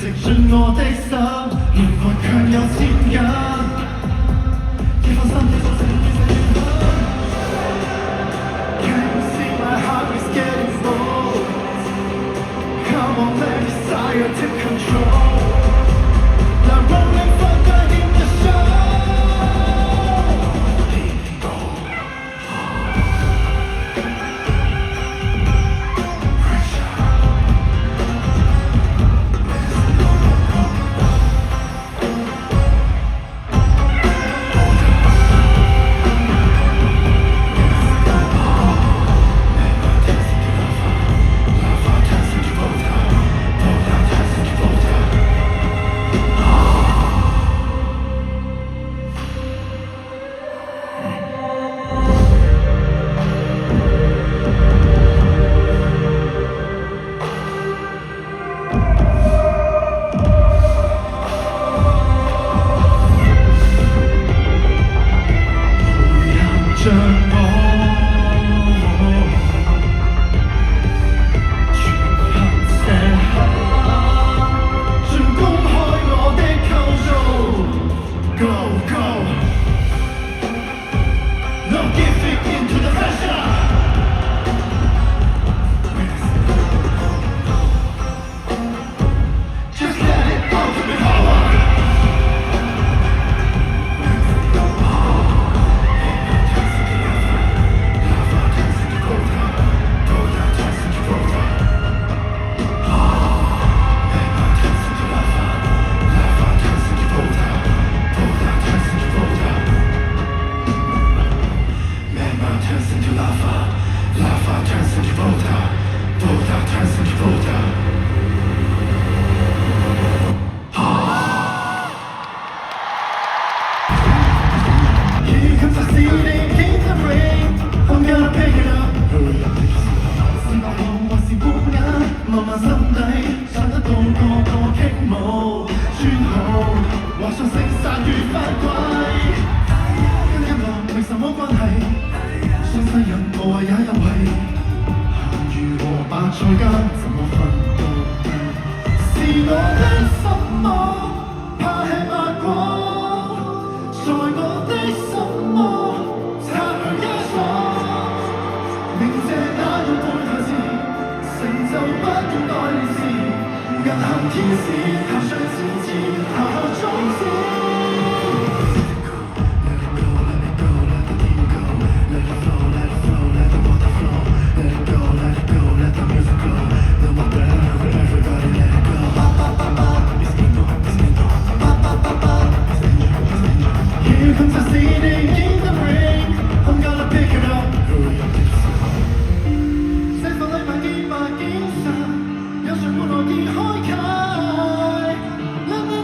食盡我的心，靈魂強有牽引。結婚身體組成變成緣分。Can you see my heart is getting full? Come on, let desire take control. Now rolling further in the show.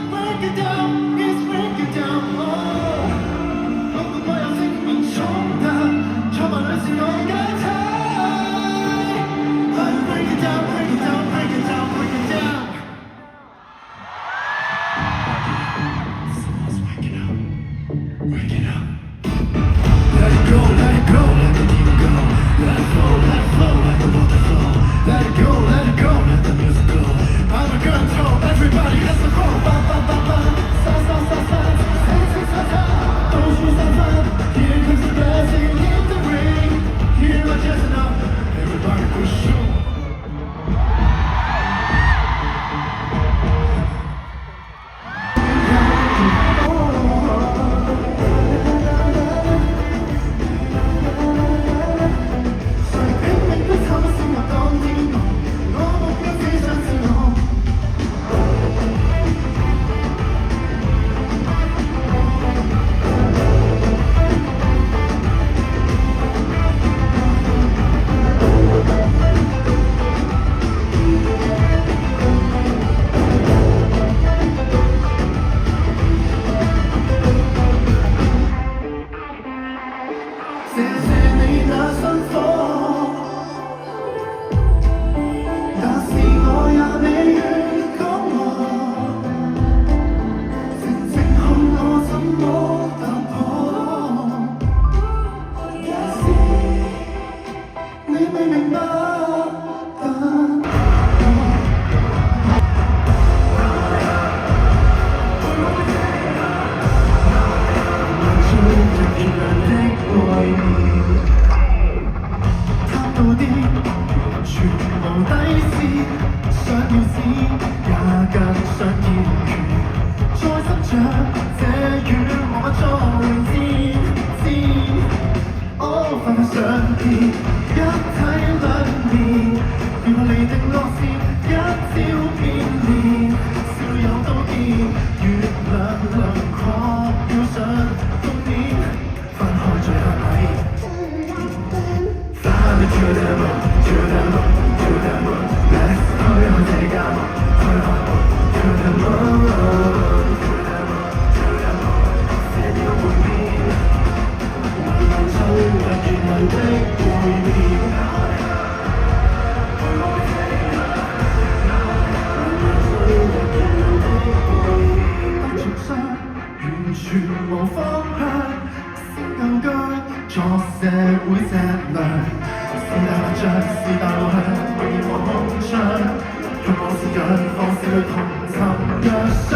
Break it down. 我做天知。哦，快快上天，一體兩面，如何釐定落線，一朝變臉，少有都見，月亮輪廓要上封面，分開最後禮。Fly me to the moon, to the moon, to the moon. Let's 去看這家夢，去看夢 to the moon, to the moon, to the moon. 這要會變，慢慢走入熱淚的背面。慢慢走入熱淚的背面。當重傷，完全無方向，先夠腳作社會脊梁。是大白象，是大路向，永遠望空窗。讓我是陽，放肆去同尋若相，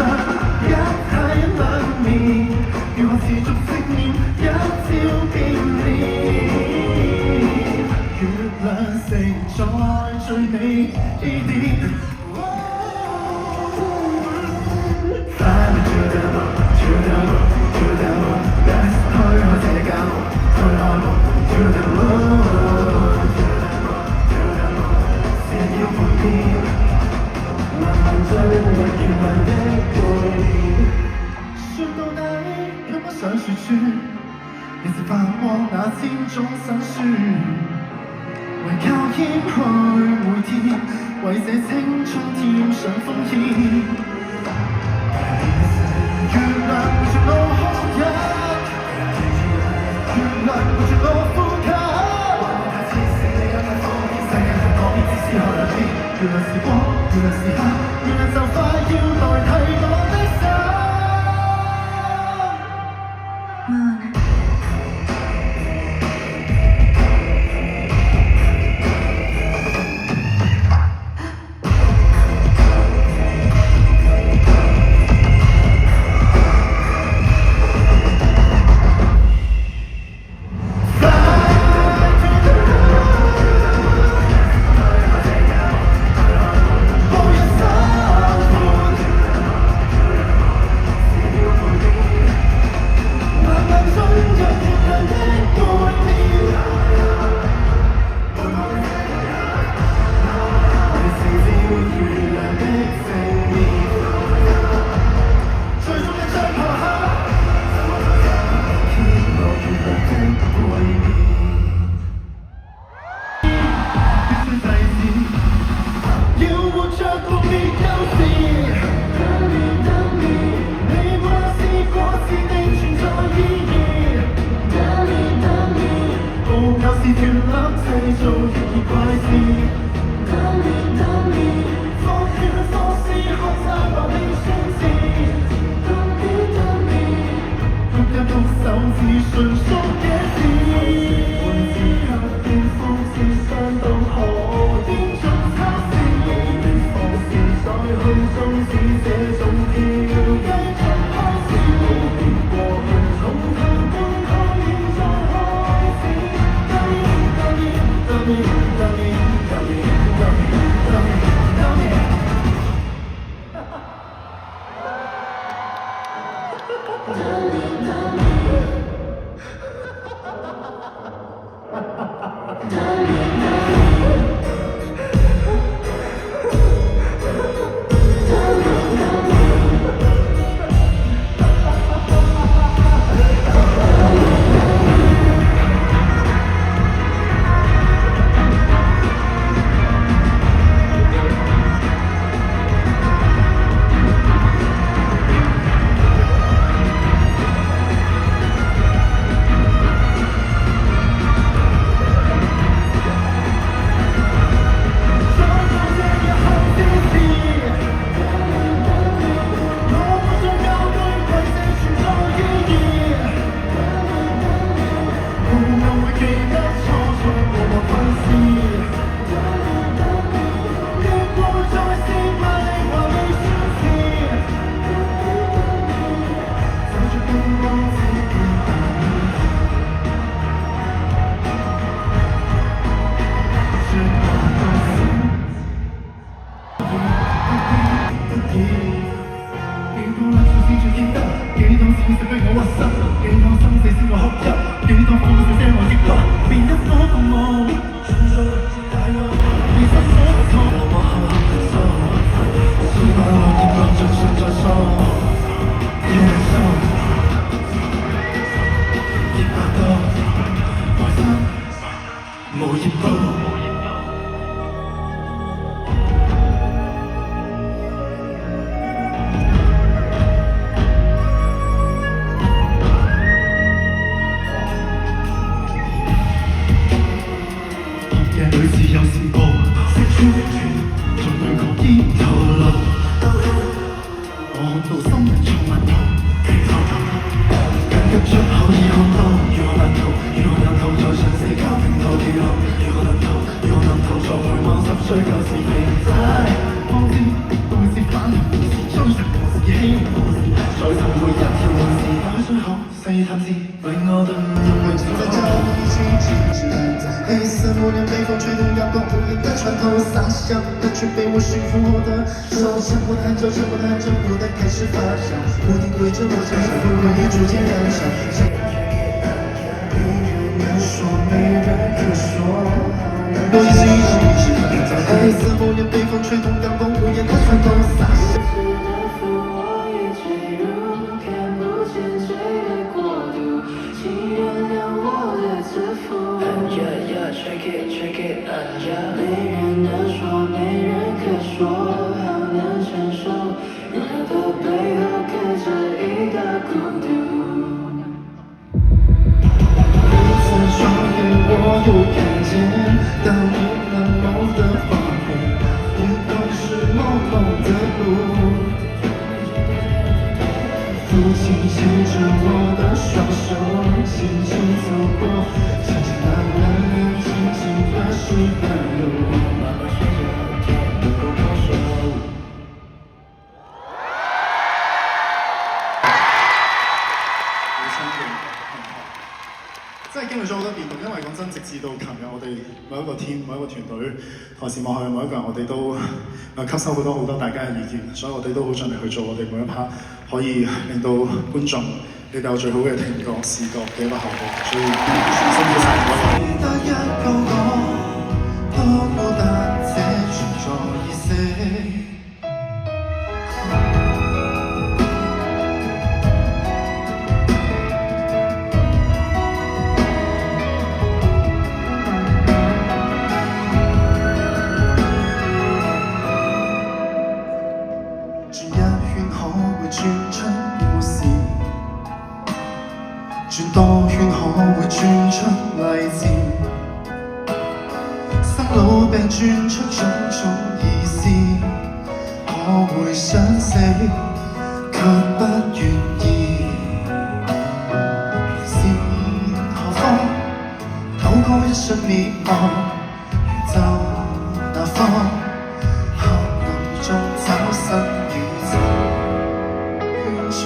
一體兩面，如何持續正面，一朝變臉。月亮承載最美點。Fly me to the moon, to the moon, to the moon. Let's 去看這家夢，去看夢 to the moon。慢慢走入熱淚的背面，說到底，卻不想說穿，仍是繁忙那千種辛酸，唯靠謙虛每天，為這青春添上風險。月亮陪住我哭泣，月亮陪住我呼吸。原來是光，原來是黑，原來就快要代替我的心。無業報。嘅女士有試過識穿盡對抗煙頭路，我到心裡藏問號，緊急出口已看到，如何難逃？如何難逃？在上社交平台記錄，如何難逃？如何難逃？在回望10歲舊時期，方知都會是反頭，是追尋，是希望，在尋回一條路是打開口，細探視令我對為存在着一起支持。黑色默念被风吹动，阳光无影的穿透，洒下的却被我驯服我的手，沉默探着，沉默探着，不断开始发酵，不停对着我想象，不容易逐渐燃烧。没人说，没人可说。我一直在黑色默念被风吹动，阳光无影的穿透，洒下。Check it， 没人能说，没人可说，好难承受，热的背后刻着一个孤独。每次双眼我又看见，当你冷漠的画面，天空是朦胧的路。父亲牵着我的双手，轻轻走过，轻轻慢慢。是半路，慢慢学着能够放手。好親嘅同學，真係經歷咗好多變動。因為講真，直至到琴日，我哋每一個 team、每一個團隊、台前幕後嘅每一個人，我哋都吸收好多大家嘅意見，所以我哋都好盡力去做我哋每一 part， 可以令到觀眾你哋有最好嘅聽覺、視覺嘅一個效果。所以辛苦晒各位。多孤單，這存在意識。轉一圈可會轉出故事？轉多圈可會轉出勵志？老病轉出種種意思，我會想死，卻不願意。是何方禱告一瞬滅亡，如就那方黑暗中找新宇宙，圈中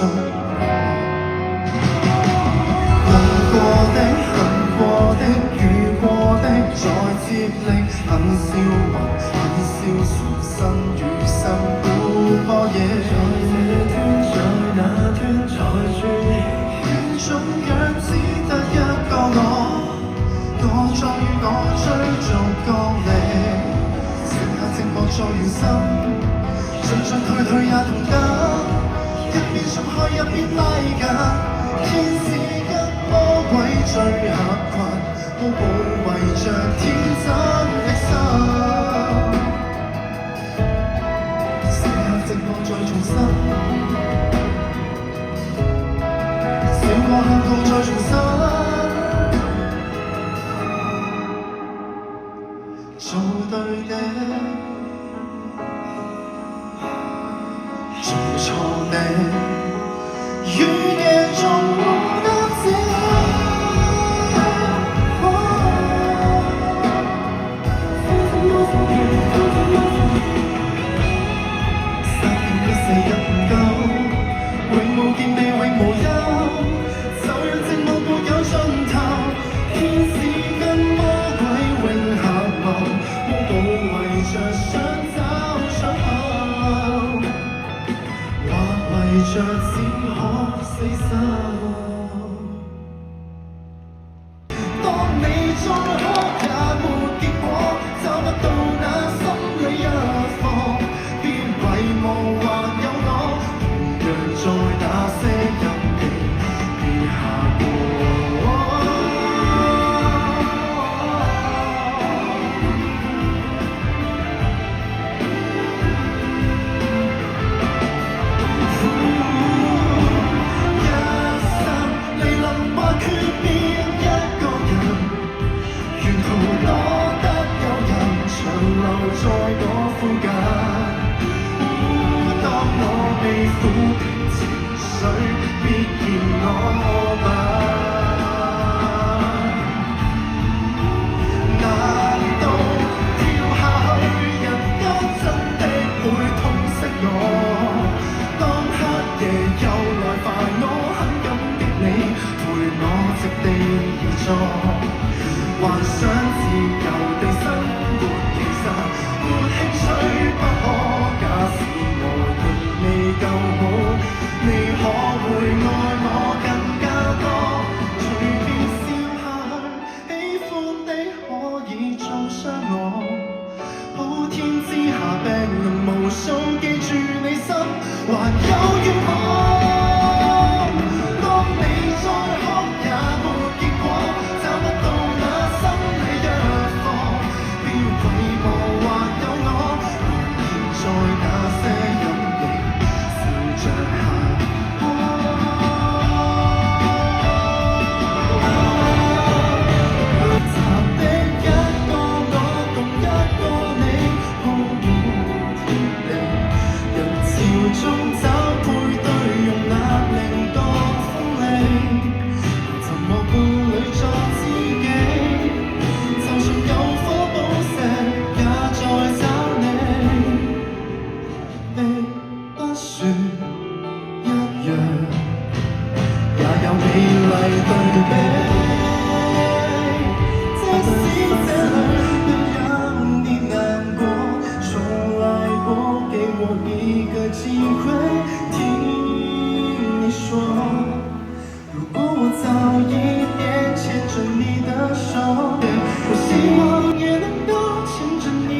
能過的、行過的、遇過的，再接力。很消魂，很消存，身與心互破野。在那天，在轉圈中樣只得一個我在與我追逐角力，剩下寂寞在圓心，進退也同得，一邊鬆開一邊拉緊，天使一魔鬼最合群。我保衛着天真的心，寫下寂寞再重新，笑過喊過再重新，做對的，做錯的，雨夜中我得知。着只可死守。當你再哭也沒結果，找不到那心裏一方，別遺忘還有我，同樣在那些任期。吧？難道跳下去，人家真的會痛惜我？當黑夜又來煩我，很感激你陪我席地而坐，幻想自由地生活，其實沒興趣不可。假使我仍未夠好，你可會愛我更加多？隨便笑下去，喜歡你可以中傷我。普天之下病人無數，記住你心還有願望。當你再哭也沒結果，找不到那心理藥方，別遺忘還有我，還現在那些陰影笑着行過。殘的一個我，共一個你，鋪滿天地，人潮中找配對，用壓令多鋒利，沉默伴侶作知己，就算有火寶石也在找你，你不算一樣，也有美麗對比。即使這裡讓你難過，從來不給我一個機會聽你說。如果我早一點牽着你的手，我希望也能夠牽着你，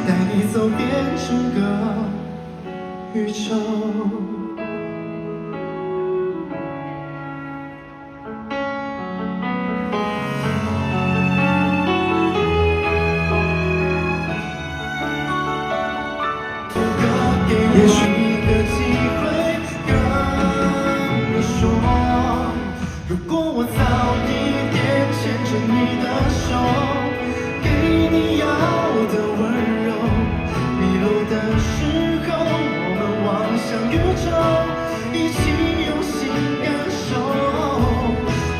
帶你走遍整個宇宙。也許一個機會跟你說，如果我早一點牽着你的手，給你要的溫柔，迷路的時候我們望向宇宙，一起用心感受。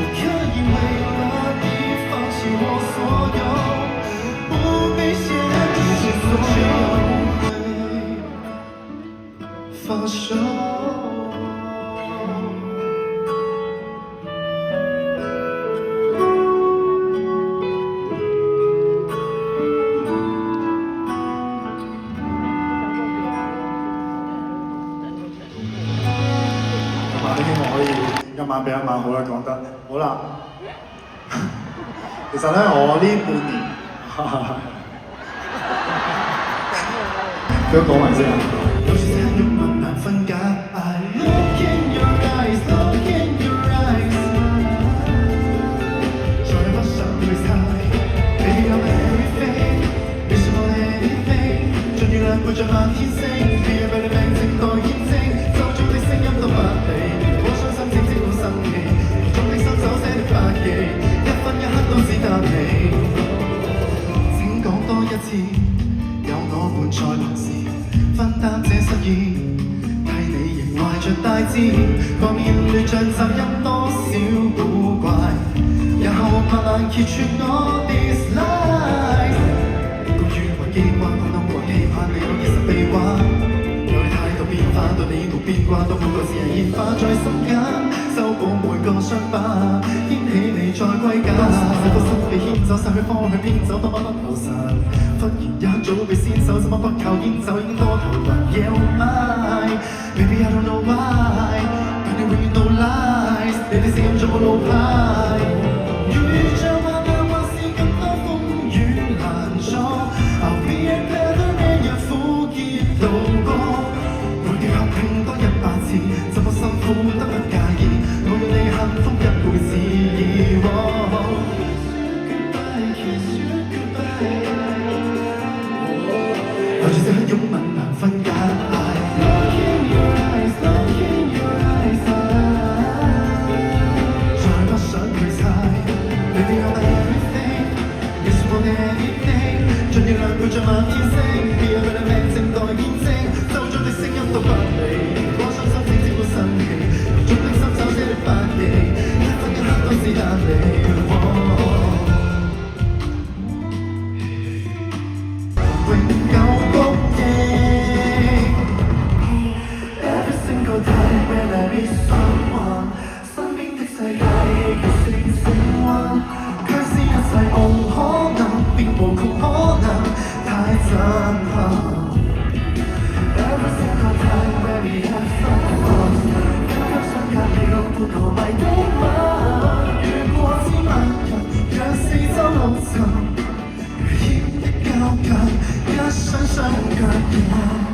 我可以為了你放棄我所有，不被限制所有。放手。希望可以一晚比一晚好啦，講得好啦。其實咧，我呢半年，佢講埋先啊。有時這樣慢慢分解。I look in your eyes, look in your eyes。再不想去猜 ，Baby I'm everything，你是我 anything，像月亮陪着漫天星，你也俾你命靜待驗證，就做你聲音都不理，我傷心整整好生氣，用你手手寫的筆記，一分一刻都只得你。請講多一次，有我伴在旁時。分擔這失意，替你仍懷着大志，個面亂像雜音多少古怪，日後慢慢揭穿我 dislike。公寓或機關，空洞或期盼，你有熱實秘話，對態度變化，對你無變卦，到每個自然現化在心間，修補每個傷疤，掀起你再歸家。使到心被牽走，失去方向偏走，多麼不留神。忽然一早被先手，怎麼不靠煙酒已經多頭暈 Yeah oh my Baby I don't know why 對你永遠 no lies 你的聲音像我路牌遇着患難或是更多風雨難阻 I'll be a better man 讓苦澀度過每條合拼多100次怎麼辛苦得不介意我要你幸福一輩子有住這一擁吻難分解。I look in your eyes. 夠咪的嗎？如果只萬人，讓四周老塵，越顯得交近，一雙雙腳印。